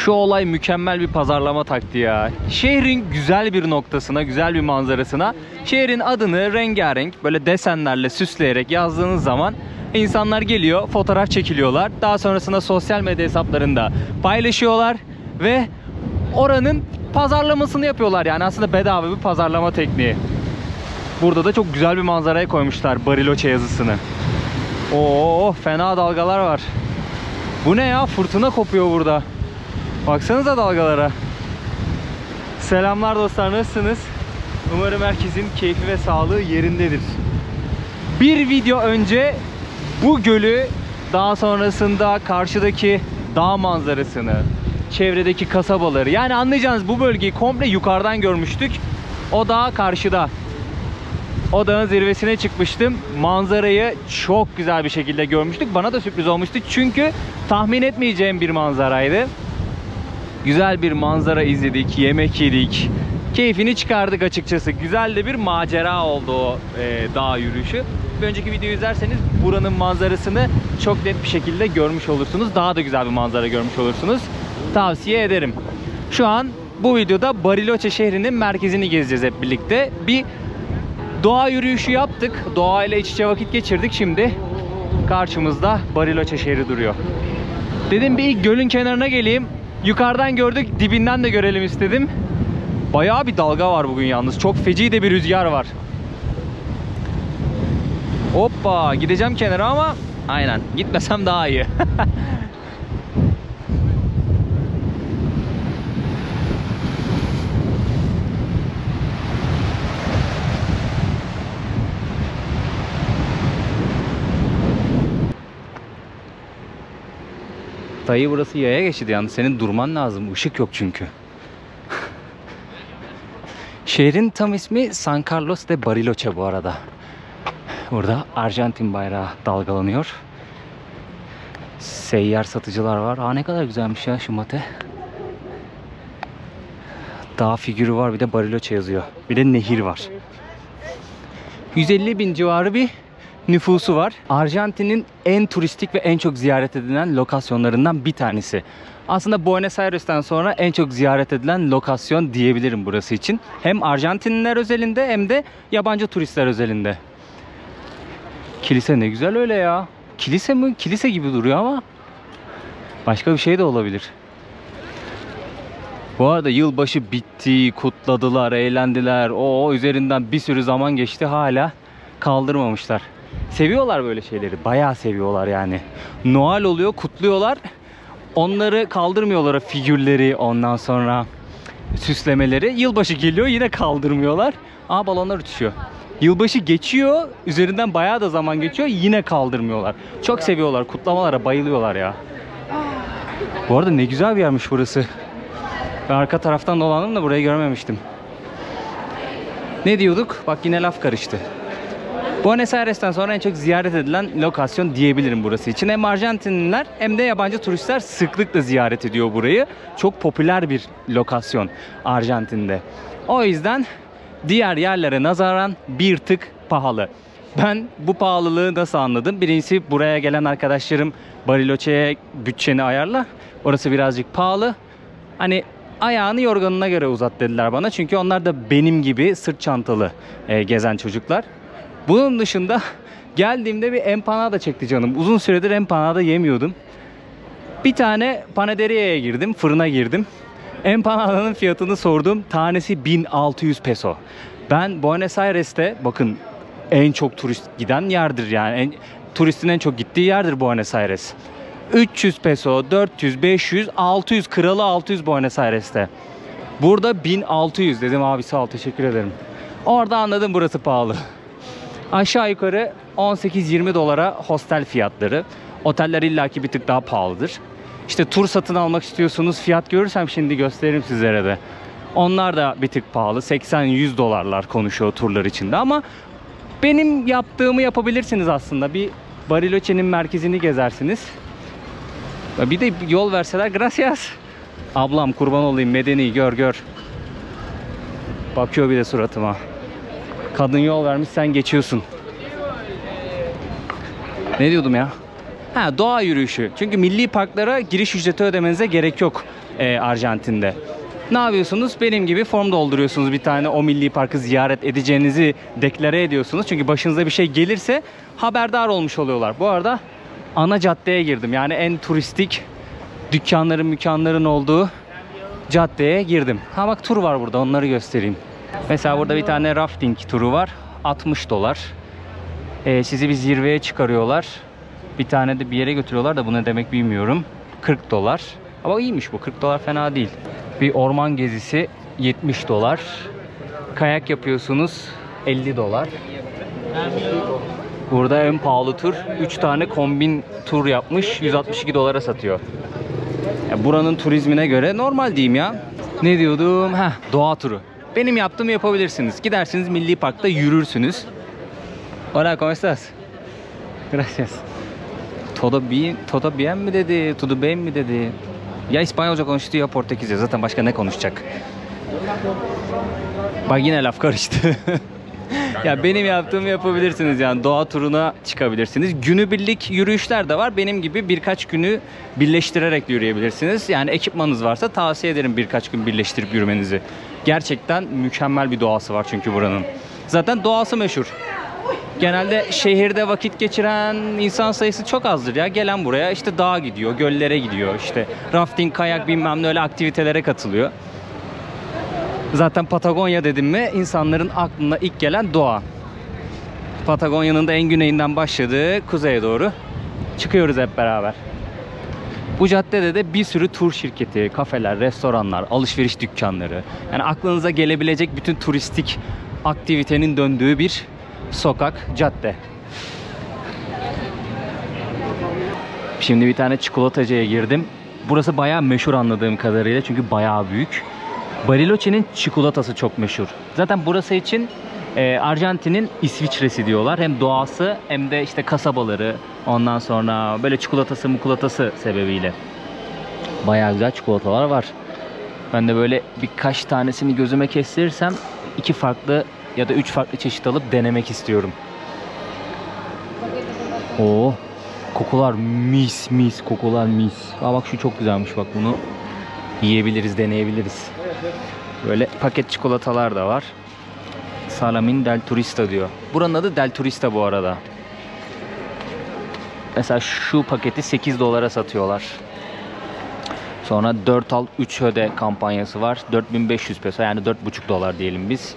Şu olay mükemmel bir pazarlama taktiği ya. Şehrin güzel bir noktasına, güzel bir manzarasına şehrin adını rengarenk böyle desenlerle süsleyerek yazdığınız zaman insanlar geliyor, fotoğraf çekiliyorlar. Daha sonrasında sosyal medya hesaplarında paylaşıyorlar ve oranın pazarlamasını yapıyorlar. Yani aslında bedava bir pazarlama tekniği. Burada da çok güzel bir manzaraya koymuşlar Bariloche yazısını. Oo, fena dalgalar var. Bu ne ya? Fırtına kopuyor burada. Baksanıza dalgalara. Selamlar dostlar, nasılsınız? Umarım herkesin keyfi ve sağlığı yerindedir. Bir video önce bu gölü, daha sonrasında karşıdaki dağ manzarasını, çevredeki kasabaları, yani anlayacağınız bu bölgeyi komple yukarıdan görmüştük. O dağ karşıda. O dağın zirvesine çıkmıştım. Manzarayı çok güzel bir şekilde görmüştük. Bana da sürpriz olmuştu çünkü tahmin etmeyeceğim bir manzaraydı. Güzel bir manzara izledik, yemek yedik. Keyfini çıkardık açıkçası. Güzel de bir macera oldu o dağ yürüyüşü. Bir önceki videoyu izlerseniz buranın manzarasını çok net bir şekilde görmüş olursunuz. Daha da güzel bir manzara görmüş olursunuz. Tavsiye ederim. Şu an bu videoda Bariloche şehrinin merkezini gezeceğiz hep birlikte. Bir doğa yürüyüşü yaptık. Doğayla iç içe vakit geçirdik. Şimdi karşımızda Bariloche şehri duruyor. Dedim bir ilk gölün kenarına geleyim. Yukarıdan gördük, dibinden de görelim istedim. Bayağı bir dalga var bugün yalnız. Çok feci de bir rüzgar var. Hoppa, gideceğim kenara ama aynen gitmesem daha iyi. Dayı, burası yaya geçidi yalnız. Senin durman lazım. Işık yok çünkü. Şehrin tam ismi San Carlos de Bariloche bu arada. Burada Arjantin bayrağı dalgalanıyor. Seyyar satıcılar var. Aa, ne kadar güzelmiş ya şu mate. Dağ figürü var, bir de Bariloche yazıyor. Bir de nehir var. 150 bin civarı bir nüfusu var. Arjantin'in en turistik ve en çok ziyaret edilen lokasyonlarından bir tanesi. Aslında Buenos Aires'ten sonra en çok ziyaret edilen lokasyon diyebilirim burası için. Hem Arjantinliler özelinde hem de yabancı turistler özelinde. Kilise ne güzel öyle ya. Kilise mi? Kilise gibi duruyor ama başka bir şey de olabilir. Bu arada yılbaşı bitti, kutladılar, eğlendiler. O üzerinden bir sürü zaman geçti, hala kaldırmamışlar. Seviyorlar böyle şeyleri. Bayağı seviyorlar yani. Noel oluyor, kutluyorlar. Onları kaldırmıyorlar, figürleri, ondan sonra süslemeleri. Yılbaşı geliyor, yine kaldırmıyorlar. Aa, balonlar uçuşuyor. Yılbaşı geçiyor, üzerinden bayağı da zaman geçiyor, yine kaldırmıyorlar. Çok seviyorlar, kutlamalara bayılıyorlar ya. Bu arada ne güzel bir yermiş burası. Ben arka taraftan dolandım da burayı görmemiştim. Ne diyorduk? Bak yine laf karıştı. Buenos Aires'ten sonra en çok ziyaret edilen lokasyon diyebilirim burası için. Hem Arjantinliler hem de yabancı turistler sıklıkla ziyaret ediyor burayı. Çok popüler bir lokasyon Arjantin'de. O yüzden diğer yerlere nazaran bir tık pahalı. Ben bu pahalılığı nasıl anladım? Birincisi, buraya gelen arkadaşlarım Bariloche'ye bütçeni ayarla, orası birazcık pahalı. Hani ayağını yorganına göre uzat dediler bana. Çünkü onlar da benim gibi sırt çantalı gezen çocuklar. Bunun dışında geldiğimde bir empanada çekti canım. Uzun süredir empanada yemiyordum. Bir tane panaderia'ya girdim, fırına girdim. Empanadanın fiyatını sordum. Tanesi 1600 peso. Ben Buenos Aires'te, bakın, en çok turist giden yerdir yani. Turistin en çok gittiği yerdir Buenos Aires. 300 peso, 400, 500, 600, kralı 600 Buenos Aires'te. Burada 1600 dedim, abi sağ ol, teşekkür ederim. Orada anladım burası pahalı. Aşağı yukarı 18-20 dolara hostel fiyatları. Oteller illaki bir tık daha pahalıdır. İşte tur satın almak istiyorsunuz, fiyat görürsem şimdi gösteririm sizlere de. Onlar da bir tık pahalı. 80-100 dolarlar konuşuyor turlar içinde ama benim yaptığımı yapabilirsiniz aslında. Bir Bariloche'nin merkezini gezersiniz. Bir de yol verseler, gracias. Ablam kurban olayım, medeni, gör. Bakıyor bir de suratıma. Kadın yol vermiş, sen geçiyorsun. Ne diyordum ya? Doğa yürüyüşü. Çünkü milli parklara giriş ücreti ödemenize gerek yok. Arjantin'de. Ne yapıyorsunuz? Benim gibi form dolduruyorsunuz. Bir tane o milli parkı ziyaret edeceğinizi deklare ediyorsunuz. Çünkü başınıza bir şey gelirse haberdar olmuş oluyorlar. Bu arada ana caddeye girdim. Yani en turistik dükkanların olduğu caddeye girdim. Ha bak, tur var burada, onları göstereyim. Mesela burada bir tane rafting turu var. 60 dolar. Sizi bir zirveye çıkarıyorlar. Bir tane de bir yere götürüyorlar da bu ne demek bilmiyorum. 40 dolar. Ama iyiymiş bu. 40 dolar fena değil. Bir orman gezisi 70 dolar. Kayak yapıyorsunuz 50 dolar. Burada en pahalı tur 3 tane kombin tur yapmış 162 dolara satıyor. Ya buranın turizmine göre normal diyeyim ya. Ne diyordum? Doğa turu. Benim yaptığımı yapabilirsiniz. Gidersiniz milli parkta yürürsünüz. Hola, ¿cómo estás? Gracias. Todo bien mi dedi? Todo bien mi dedi? Ya İspanyolca konuştu ya Portekizce. Zaten başka ne konuşacak? Bak yine laf karıştı. Ya benim yaptığımı yapabilirsiniz, yani doğa turuna çıkabilirsiniz. Günübirlik yürüyüşler de var. Benim gibi birkaç günü birleştirerek yürüyebilirsiniz. Yani ekipmanınız varsa tavsiye ederim birkaç gün birleştirip yürümenizi. Gerçekten mükemmel bir doğası var çünkü buranın. Zaten doğası meşhur. Genelde şehirde vakit geçiren insan sayısı çok azdır ya. Gelen buraya işte dağa gidiyor, göllere gidiyor, işte rafting, kayak bilmem ne öyle aktivitelere katılıyor. Zaten Patagonya dedim mi insanların aklına ilk gelen doğa. Patagonya'nın da en güneyinden başladığı kuzeye doğru çıkıyoruz hep beraber. Bu caddede de bir sürü tur şirketi, kafeler, restoranlar, alışveriş dükkanları. Yani aklınıza gelebilecek bütün turistik aktivitenin döndüğü bir sokak, cadde. Şimdi bir tane çikolatacıya girdim. Burası bayağı meşhur anladığım kadarıyla çünkü bayağı büyük. Bariloche'nin çikolatası çok meşhur. Zaten burası için Arjantin'in İsviçre'si diyorlar. Hem doğası hem de işte kasabaları, ondan sonra böyle çikolatası sebebiyle. Bayağı güzel çikolatalar var. Ben de böyle birkaç tanesini gözüme kestirirsem 2 farklı ya da 3 farklı çeşit alıp denemek istiyorum. Oo, kokular mis, kokular mis. Aa bak şu çok güzelmiş, bak bunu yiyebiliriz, deneyebiliriz. Böyle paket çikolatalar da var. Salamin del Turista diyor. Buranın adı del Turista bu arada. Mesela şu paketi 8 dolara satıyorlar. Sonra 4 al 3 öde kampanyası var. 4500 peso, yani 4,5 dolar diyelim biz.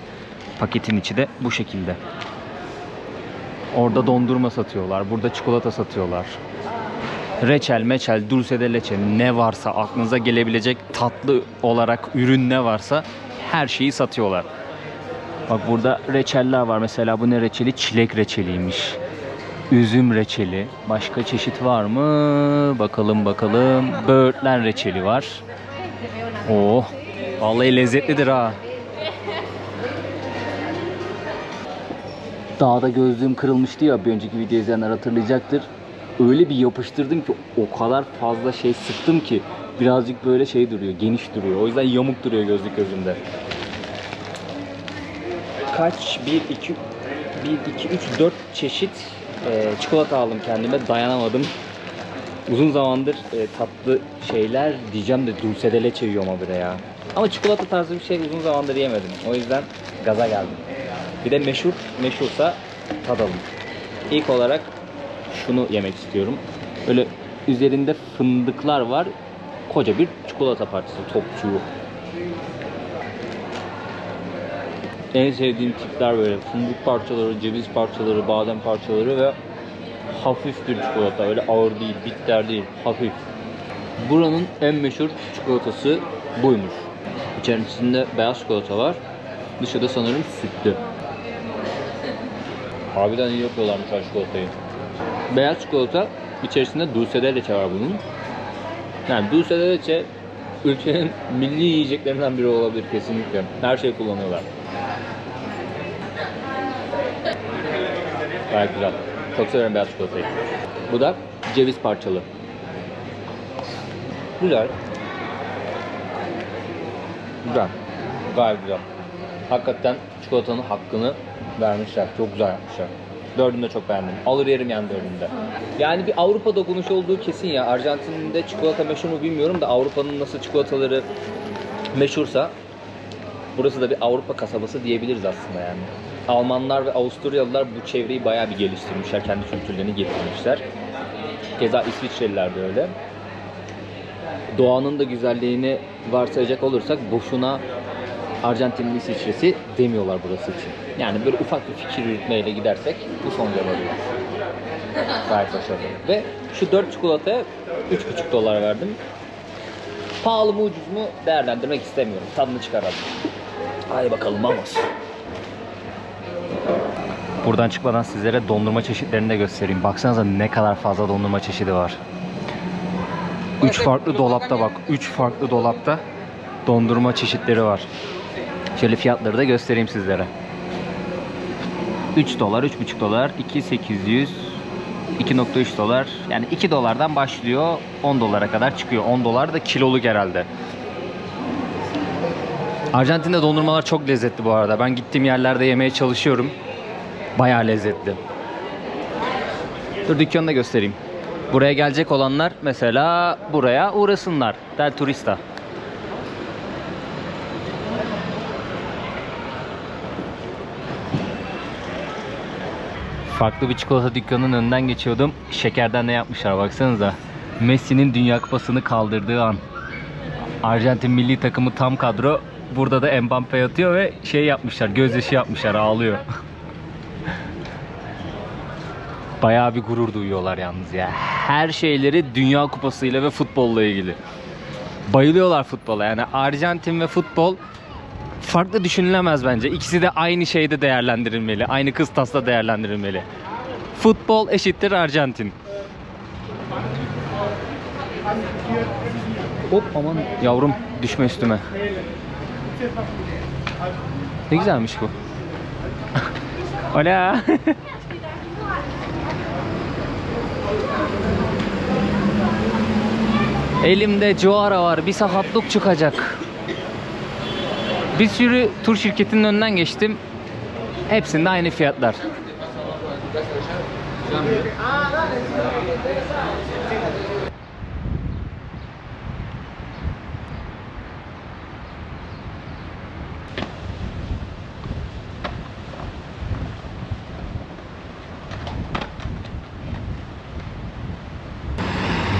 Paketin içi de bu şekilde. Orada dondurma satıyorlar. Burada çikolata satıyorlar. Reçel, meçel, dulce de leche, ne varsa aklınıza gelebilecek tatlı olarak ürün ne varsa her şeyi satıyorlar. Bak burada reçeller var. Mesela bu ne reçeli? Çilek reçeliymiş. Üzüm reçeli. Başka çeşit var mı? Bakalım. Böğürtlen reçeli var. Oh, vallahi lezzetlidir ha. Dağda gözlüğüm kırılmıştı ya, bir önceki video izleyenler hatırlayacaktır. Öyle bir yapıştırdım ki, o kadar fazla şey sıktım ki birazcık böyle şey duruyor, geniş duruyor. O yüzden yamuk duruyor gözlük gözümde. Kaç? 1, 2, 3, 4 çeşit çikolata aldım kendime, dayanamadım. Uzun zamandır tatlı şeyler diyeceğim de dulce de leche yiyorum habire ya. Ama çikolata tarzı bir şey uzun zamandır yemedim. O yüzden gaza geldim. Bir de meşhursa tadalım. İlk olarak şunu yemek istiyorum. Böyle üzerinde fındıklar var. Koca bir çikolata parçası, topçuğu. En sevdiğim tipler böyle fındık parçaları, ceviz parçaları, badem parçaları ve hafif bir çikolata. Öyle ağır değil, bitter değil, hafif. Buranın en meşhur çikolatası buymuş. İçerisinde beyaz çikolata var. Dışarıda sanırım sütlü. Harbiden iyi yapıyorlarmış her çikolatayı. Beyaz çikolata, içerisinde dulce de leche var bunun. Yani dulce de leche ülkenin milli yiyeceklerinden biri olabilir kesinlikle. Her şey kullanıyorlar. Gayet güzel. Çok severim beyaz çikolatayı. Bu da ceviz parçalı. Güzel. Güzel. Gayet güzel. Hakikaten çikolatanın hakkını vermişler. Çok güzel yapmışlar. Dördünü de çok beğendim. Alır yerim yani dördünde. Yani bir Avrupa dokunuşu olduğu kesin ya. Arjantin'de çikolata meşhur mu bilmiyorum da Avrupa'nın nasıl çikolataları meşhursa burası da bir Avrupa kasabası diyebiliriz aslında yani. Almanlar ve Avusturyalılar bu çevreyi bayağı bir geliştirmişler. Kendi kültürlerini getirmişler. Keza İsviçreliler de öyle. Doğanın da güzelliğini varsayacak olursak boşuna Arjantin'in İsviçre'si demiyorlar burası için. Yani böyle ufak bir fikir yürütmeyle gidersek bu sonuca varıyor. Gayet başarılı. Ve şu 4 çikolataya 3,5 dolar verdim. Pahalı mı ucuz mu değerlendirmek istemiyorum. Tadını çıkaralım. Hadi bakalım vamos. Buradan çıkmadan sizlere dondurma çeşitlerini de göstereyim. Baksanıza ne kadar fazla dondurma çeşidi var. 3 farklı dolapta bak. 3 farklı dolapta dondurma çeşitleri var. Şöyle fiyatları da göstereyim sizlere. 3 dolar, 3,5 dolar, 2,800, 2,3 dolar. Yani 2 dolardan başlıyor 10 dolara kadar çıkıyor. 10 dolar da kiloluk herhalde. Arjantin'de dondurmalar çok lezzetli bu arada. Ben gittiğim yerlerde yemeye çalışıyorum. Bayağı lezzetli. Dur dükkanı da göstereyim. Buraya gelecek olanlar mesela buraya uğrasınlar. Del Turista. Farklı bir çikolata dükkanının önünden geçiyordum. Şekerden ne yapmışlar baksanıza. Messi'nin Dünya Kupası'nı kaldırdığı an. Arjantin milli takımı tam kadro. Burada da Mbappe atıyor ve şey yapmışlar. Gözyaşı yapmışlar, ağlıyor. Bayağı bir gurur duyuyorlar yalnız ya. Her şeyleri Dünya Kupası'yla ve futbolla ilgili. Bayılıyorlar futbola. Yani Arjantin ve futbol farklı düşünülemez bence. İkisi de aynı şeyde değerlendirilmeli. Aynı kıstasla değerlendirilmeli. Futbol eşittir Arjantin. Hop aman yavrum düşme üstüme. Ne güzelmiş bu. Hola. Elimde Joara var. Bir sakatlık çıkacak. Bir sürü tur şirketinin önünden geçtim. Hepsinde aynı fiyatlar.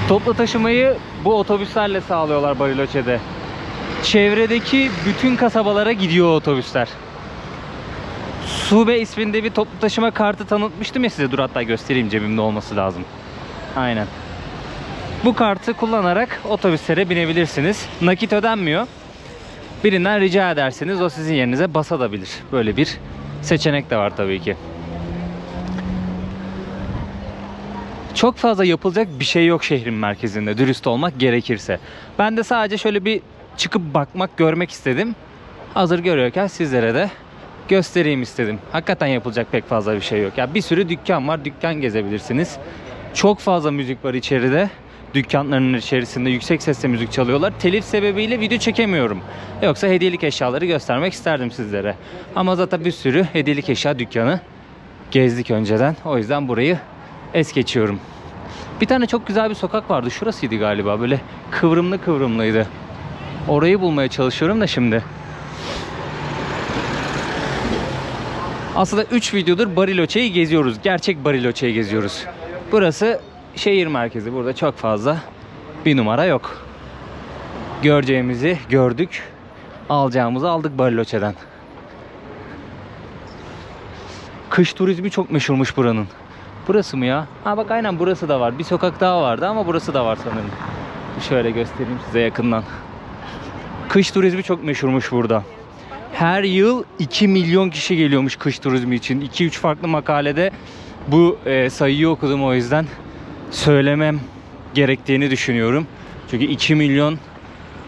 Toplu taşımayı bu otobüslerle sağlıyorlar Bariloche'de. Çevredeki bütün kasabalara gidiyor otobüsler. Sube isminde bir toplu taşıma kartı tanıtmıştım ya size. Dur hatta göstereyim, cebimde olması lazım. Aynen. Bu kartı kullanarak otobüslere binebilirsiniz. Nakit ödenmiyor. Birinden rica edersiniz, o sizin yerinize basabilir. Böyle bir seçenek de var tabii ki. Çok fazla yapılacak bir şey yok şehrin merkezinde, dürüst olmak gerekirse. Ben de sadece şöyle bir çıkıp bakmak, görmek istedim. Hazır görüyorken sizlere de göstereyim istedim. Hakikaten yapılacak pek fazla bir şey yok. Ya bir sürü dükkan var, dükkan gezebilirsiniz. Çok fazla müzik var içeride. Dükkanların içerisinde yüksek sesle müzik çalıyorlar. Telif sebebiyle video çekemiyorum. Yoksa hediyelik eşyaları göstermek isterdim sizlere. Ama zaten bir sürü hediyelik eşya dükkanı gezdik önceden. O yüzden burayı es geçiyorum. Bir tane çok güzel bir sokak vardı. Şurasıydı galiba. Böyle kıvrımlı kıvrımlıydı. Orayı bulmaya çalışıyorum da şimdi. Aslında 3 videodur Bariloche'yi geziyoruz. Gerçek Bariloche'yi geziyoruz. Burası şehir merkezi. Burada çok fazla bir numara yok. Göreceğimizi gördük. Alacağımızı aldık Bariloche'den. Kış turizmi çok meşhurmuş buranın. Burası mı ya? Ha bak aynen burası da var. Bir sokak daha vardı ama burası da var sanırım. Şöyle göstereyim size yakından. Kış turizmi çok meşhurmuş burada. Her yıl 2 milyon kişi geliyormuş kış turizmi için. 2-3 farklı makalede bu sayıyı okudum, o yüzden söylemem gerektiğini düşünüyorum. Çünkü 2 milyon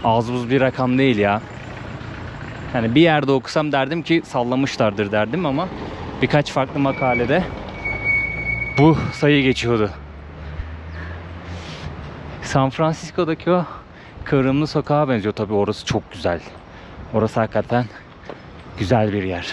az buz bir rakam değil ya. Yani bir yerde okusam derdim ki sallamışlardır derdim ama birkaç farklı makalede bu sayı geçiyordu. San Francisco'daki o kıvrımlı sokağa benziyor. Tabii orası çok güzel. Orası hakikaten güzel bir yer.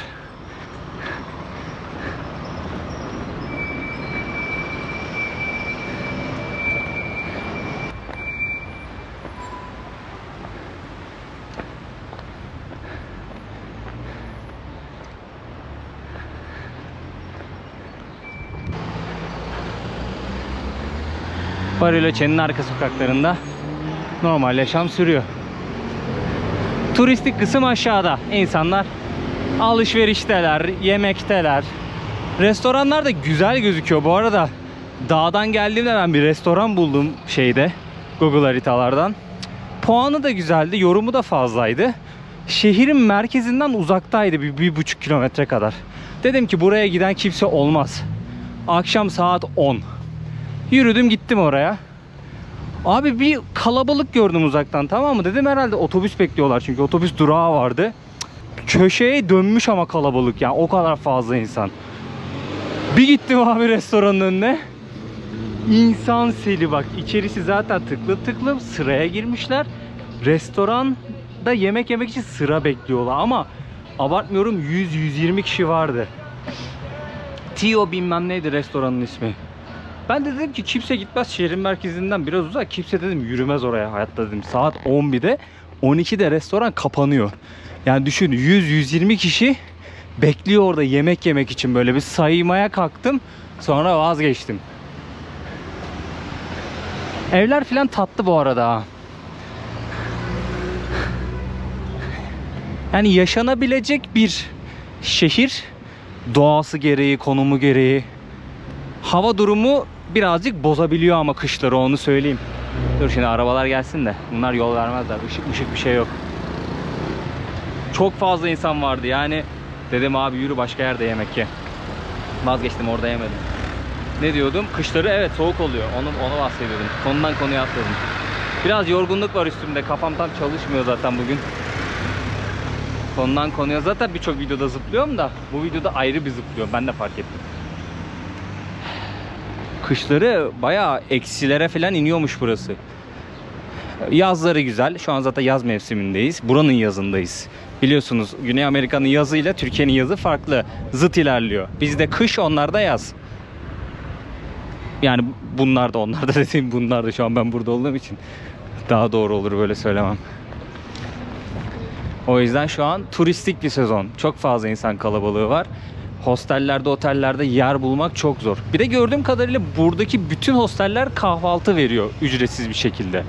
Bariloche'nin arka sokaklarında normal yaşam sürüyor. Turistik kısım aşağıda. İnsanlar alışverişteler, yemekteler. Restoranlar da güzel gözüküyor. Bu arada dağdan geldiğimde ben bir restoran buldum şeyde, Google haritalardan. Puanı da güzeldi, yorumu da fazlaydı. Şehrin merkezinden uzaktaydı, bir buçuk kilometre kadar. Dedim ki buraya giden kimse olmaz. Akşam saat 10. Yürüdüm gittim oraya. Abi bir kalabalık gördüm uzaktan, tamam mı? Dedim herhalde otobüs bekliyorlar çünkü otobüs durağı vardı. Köşeye dönmüş ama kalabalık, yani o kadar fazla insan. Bir gittim abi restoranın önüne. İnsan seli bak. İçerisi zaten tıklım tıklım sıraya girmişler. Restoranda yemek yemek için sıra bekliyorlar ama abartmıyorum 100-120 kişi vardı. Tio bilmem neydi restoranın ismi. Ben de dedim ki kimse gitmez, şehrin merkezinden biraz uzak. Kimse dedim yürümez oraya hayatta dedim. Saat 11'de 12'de restoran kapanıyor. Yani düşün 100-120 kişi bekliyor orada yemek yemek için, böyle bir saymaya kalktım. Sonra vazgeçtim. Evler filan tatlı bu arada. Yani yaşanabilecek bir şehir. Doğası gereği, konumu gereği. Hava durumu birazcık bozabiliyor ama kışları, onu söyleyeyim. Dur şimdi arabalar gelsin de. Bunlar yol vermezler. Işık bir şey yok. Çok fazla insan vardı yani. Dedim abi yürü başka yerde yemek ye. Vazgeçtim, orada yemedim. Ne diyordum? Kışları evet soğuk oluyor. Onu bahsediyordum. Konudan konuya atladım. Biraz yorgunluk var üstümde. Kafam tam çalışmıyor zaten bugün. Konudan konuya zaten birçok videoda zıplıyorum da bu videoda ayrı bir zıplıyorum. Ben de fark ettim. Kışları bayağı eksilere falan iniyormuş burası. Yazları güzel. Şu an zaten yaz mevsimindeyiz. Buranın yazındayız. Biliyorsunuz Güney Amerika'nın yazı ile Türkiye'nin yazı farklı. Zıt ilerliyor. Bizde kış, onlarda yaz. Yani bunlar da onlar da dediğim bunlar da, şu an ben burada olduğum için daha doğru olur böyle söylemem. O yüzden şu an turistik bir sezon. Çok fazla insan kalabalığı var. Hostellerde, otellerde yer bulmak çok zor. Bir de gördüğüm kadarıyla buradaki bütün hosteller kahvaltı veriyor ücretsiz bir şekilde.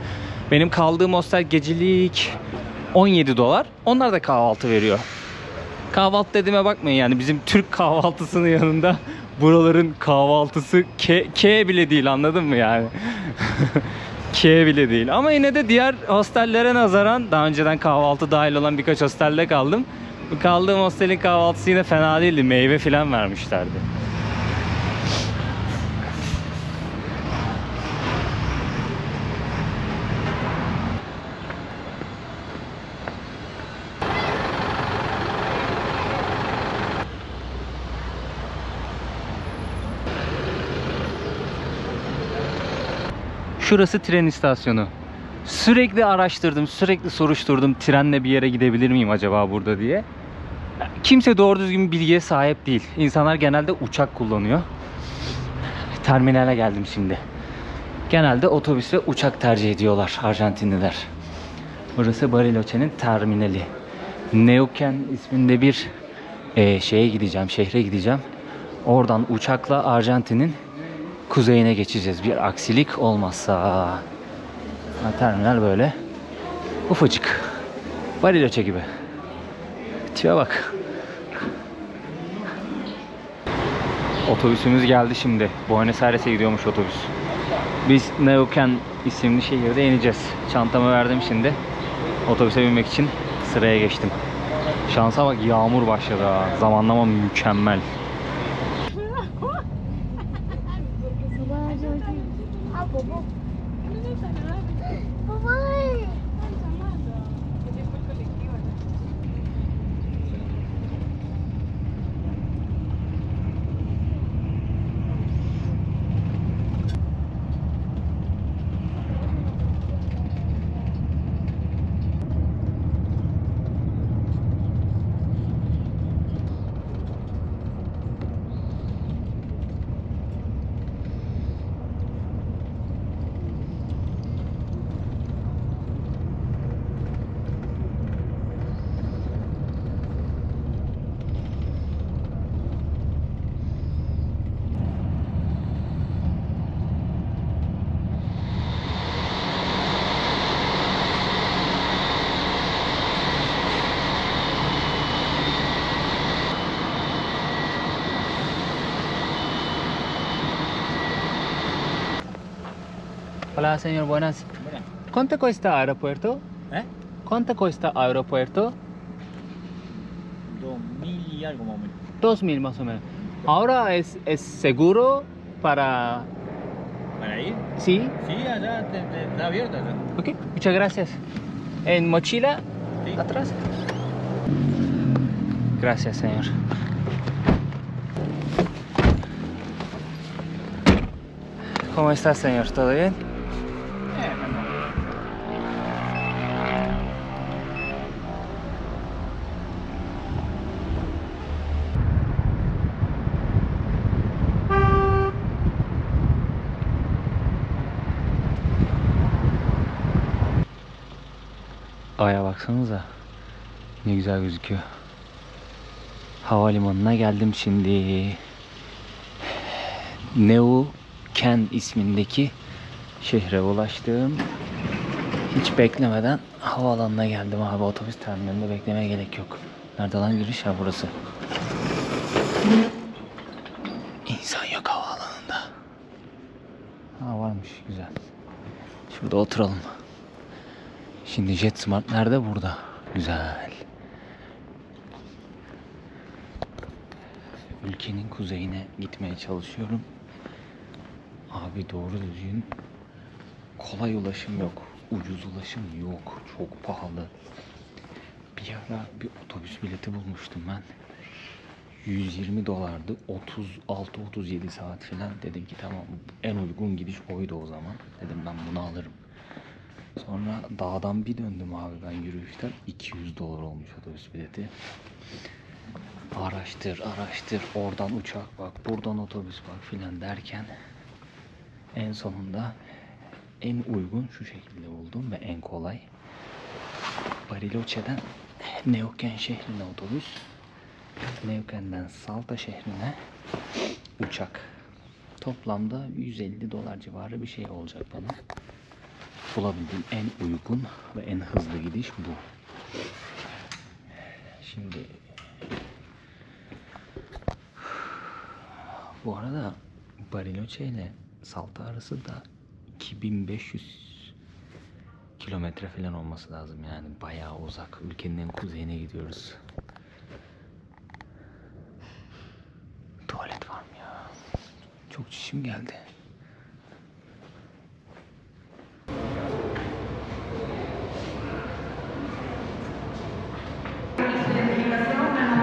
Benim kaldığım hostel gecelik $17. Onlar da kahvaltı veriyor. Kahvaltı dediğime bakmayın, yani bizim Türk kahvaltısının yanında buraların kahvaltısı K bile değil, anladın mı yani? K bile değil. Ama yine de diğer hostellere nazaran, daha önceden kahvaltı dahil olan birkaç hostelde kaldım. Kaldığım hostelin kahvaltısı yine fena değildi. Meyve falan vermişlerdi. Şurası tren istasyonu. Sürekli araştırdım, sürekli soruşturdum. Trenle bir yere gidebilir miyim acaba burada diye. Kimse doğru düzgün bir bilgiye sahip değil. İnsanlar genelde uçak kullanıyor. Terminale geldim şimdi. Genelde otobüs ve uçak tercih ediyorlar Arjantinliler. Burası Bariloche'nin terminali. Neuquén isminde bir şehre gideceğim. Oradan uçakla Arjantin'in kuzeyine geçeceğiz. Bir aksilik olmazsa. Terminal böyle. Ufacık. Bariloche gibi. Tipe bak. Otobüsümüz geldi şimdi. Buenos Aires'e gidiyormuş otobüs. Biz Neuquén isimli şehirde ineceğiz. Çantamı verdim şimdi. Otobüse binmek için sıraya geçtim. Şansa bak, yağmur başladı ha. Zamanlama mükemmel. Hola, señor, buenas. ¿Cuánto cuesta aeropuerto? ¿Eh? ¿Cuánto cuesta aeropuerto? 2000 y algo más o menos. 2000 más o menos. Ahora es seguro para... ¿Para ir? Sí. Sí, allá está abierto. Allá. Ok, muchas gracias. ¿En mochila? Sí. ¿Atrás? Gracias, señor. ¿Cómo estás, señor? ¿Todo bien? Aya baksanıza. Ne güzel gözüküyor. Havalimanına geldim şimdi. Neuquén ismindeki şehre ulaştım. Hiç beklemeden havaalanına geldim abi. Otobüs terminalinde beklemeye gerek yok. Nerede lan giriş? Ha, burası. İnsan yok havaalanında. Ha, varmış, güzel. Şurada oturalım. Şimdi JetSmart nerede? Burada. Güzel. Ülkenin kuzeyine gitmeye çalışıyorum. Abi doğru düzgün kolay ulaşım yok. Ucuz ulaşım yok. Çok pahalı. Bir ara bir otobüs bileti bulmuştum ben. 120 dolardı. 36-37 saat falan. Dedim ki tamam, en uygun gidiş oydu o zaman. Dedim ben bunu alırım. Sonra dağdan bir döndüm abi ben yürüyüşten. 200 dolar olmuş otobüs bileti. Araştır, oradan uçak bak, buradan otobüs bak filan derken en sonunda en uygun şu şekilde buldum ve en kolay. Bariloche'den Neuquén şehrine otobüs, Neuquén'den Salta şehrine uçak. Toplamda 150 dolar civarı bir şey olacak bana. Bulabildiğim en uygun ve en hızlı gidiş bu. Şimdi bu arada Bariloche ile Salta arası da 2500 kilometre falan olması lazım, yani bayağı uzak. Ülkenin en kuzeyine gidiyoruz. Tuvalet var mı ya? Çok çişim geldi.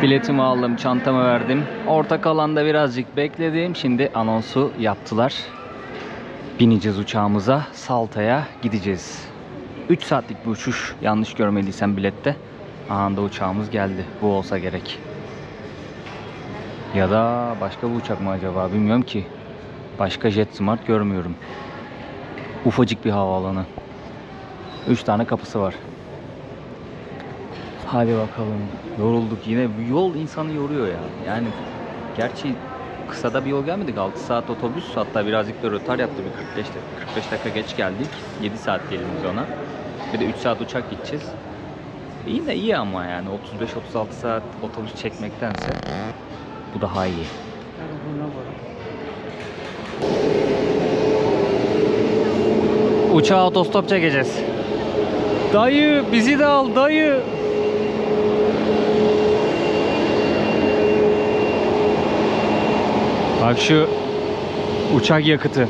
Biletimi aldım, çantamı verdim. Orta alanda birazcık bekledim. Şimdi anonsu yaptılar. Bineceğiz uçağımıza. Salta'ya gideceğiz. 3 saatlik bir uçuş. Yanlış görmediysem bilette. Anında uçağımız geldi. Bu olsa gerek. Ya da başka bir uçak mı acaba? Bilmiyorum ki. Başka JetSmart görmüyorum. Ufacık bir havaalanı. 3 tane kapısı var. Hadi bakalım. Yorulduk yine. Yol insanı yoruyor ya. Yani gerçi kısa da bir yol gelmedik. 6 saat otobüs, hatta birazcık da rötar yaptı. Bir 45 dakika geç geldik. 7 saat geliriz ona. Bir de 3 saat uçak gideceğiz. İyi de iyi ama yani 35-36 saat otobüs çekmektense bu daha iyi. Uçağa otostop çekeceğiz. Dayı bizi de al dayı. Bak şu uçak yakıtı.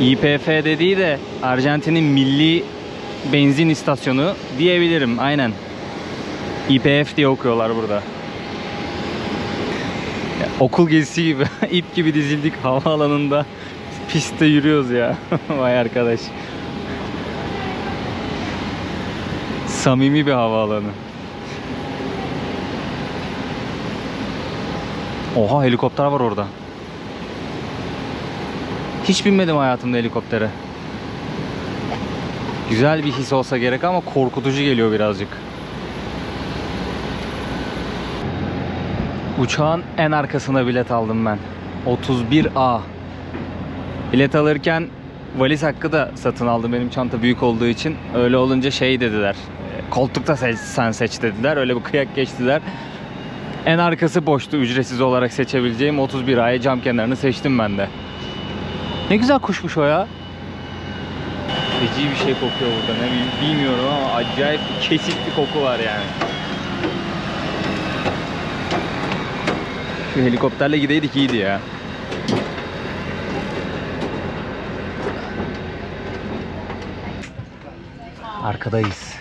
YPF dediği de Arjantin'in milli benzin istasyonu diyebilirim. Aynen. YPF diye okuyorlar burada. Ya, okul gezisi gibi, ip gibi dizildik havaalanında. Pistte yürüyoruz ya. Vay arkadaş. Samimi bir havaalanı. Oha, helikopter var orada. Hiç binmedim hayatımda helikoptere. Güzel bir his olsa gerek ama korkutucu geliyor birazcık. Uçağın en arkasına bilet aldım ben. 31A. Bilet alırken valiz hakkı da satın aldım, benim çanta büyük olduğu için. Öyle olunca şey dediler, koltukta sen seç dediler. Öyle bir kıyak geçtiler. En arkası boştu, ücretsiz olarak seçebileceğim 31A'ya cam kenarını seçtim ben de. Ne güzel kuşmuş o ya. Feci bir şey kokuyor burada. Ne bilmiyorum ama acayip bir kesik bir koku var yani. Şu helikopterle gideydik iyiydi ya. Arkadayız.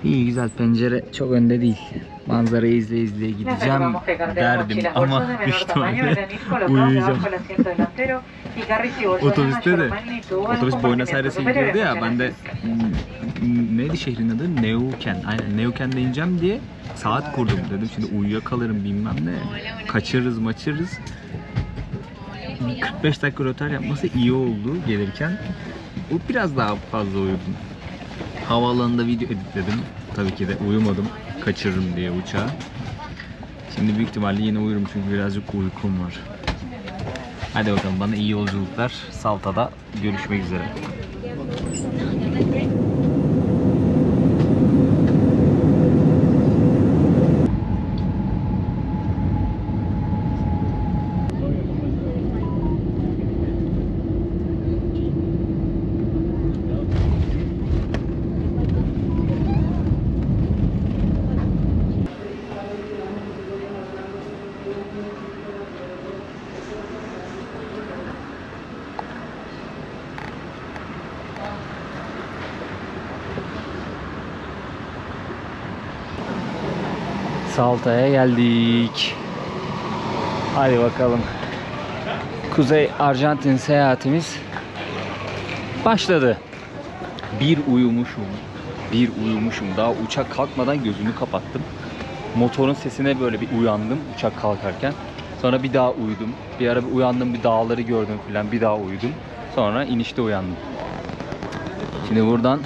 İyi güzel, pencere çok önde değil. Manzarayı izleye izleye gideceğim derdim ama büyük ihtimalle uyuyacağım. Otobüste de, otobüs Buenos Aires'e gidiyordu ya, ben de neydi şehrin adı? Neuquén. Aynen, Neuquén'de ineceğim diye saat kurdum, dedim şimdi uyuyakalırım bilmem ne, kaçırırız maçırız. 45 dakika rötar yapması iyi oldu gelirken. O biraz daha fazla uyudum. Havaalanında video editledim. Tabii ki de uyumadım, kaçırırım diye uçağı. Şimdi büyük ihtimalle yine uyurum çünkü birazcık uykum var. Hadi bakalım, bana iyi yolculuklar. Salta'da görüşmek üzere. Salta'ya geldik. Hadi bakalım. Kuzey Arjantin seyahatimiz başladı. Bir uyumuşum. Daha uçak kalkmadan gözümü kapattım. Motorun sesine böyle bir uyandım uçak kalkarken. Sonra bir daha uyudum. Bir ara bir uyandım, bir dağları gördüm filan. Bir daha uyudum. Sonra inişte uyandım. Şimdi buradan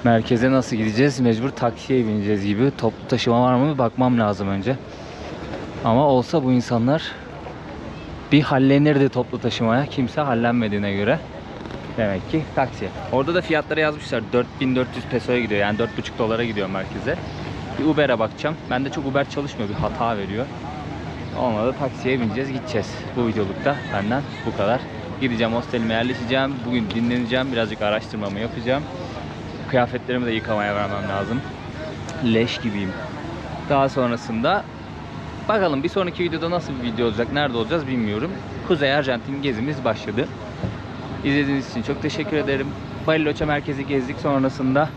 merkeze nasıl gideceğiz? Mecbur taksiye bineceğiz gibi. Toplu taşıma var mı? Bir bakmam lazım önce. Ama olsa bu insanlar bir hallenirdi toplu taşımaya. Kimse hallenmediğine göre demek ki taksi. Orada da fiyatları yazmışlar. 4400 pesoya gidiyor. Yani 4,5 dolara gidiyor merkeze. Bir Uber'e bakacağım. Bende çok Uber çalışmıyor. Bir hata veriyor. Olmadı taksiye bineceğiz, gideceğiz. Bu videolukta benden bu kadar. Gideceğim, hostelime yerleşeceğim. Bugün dinleneceğim. Birazcık araştırmamı yapacağım. Kıyafetlerimi de yıkamaya vermem lazım. Leş gibiyim. Daha sonrasında bakalım bir sonraki videoda nasıl bir video olacak, nerede olacağız bilmiyorum. Kuzey Arjantin gezimiz başladı. İzlediğiniz için çok teşekkür ederim. Bariloche merkezi gezdik, sonrasında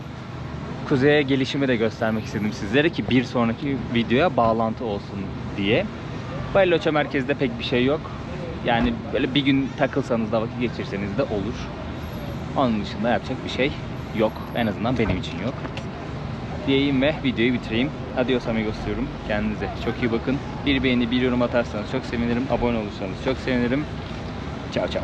kuzeye gelişimi de göstermek istedim sizlere ki bir sonraki videoya bağlantı olsun diye. Bariloche merkezde pek bir şey yok. Yani böyle bir gün takılsanız da vakit geçirseniz de olur. Onun dışında yapacak bir şey yok. En azından benim için yok. Diyeyim ve videoyu bitireyim. Adios amigos diyorum. Kendinize çok iyi bakın. Bir beğeni, bir yorum atarsanız çok sevinirim. Abone olursanız çok sevinirim. Ciao ciao.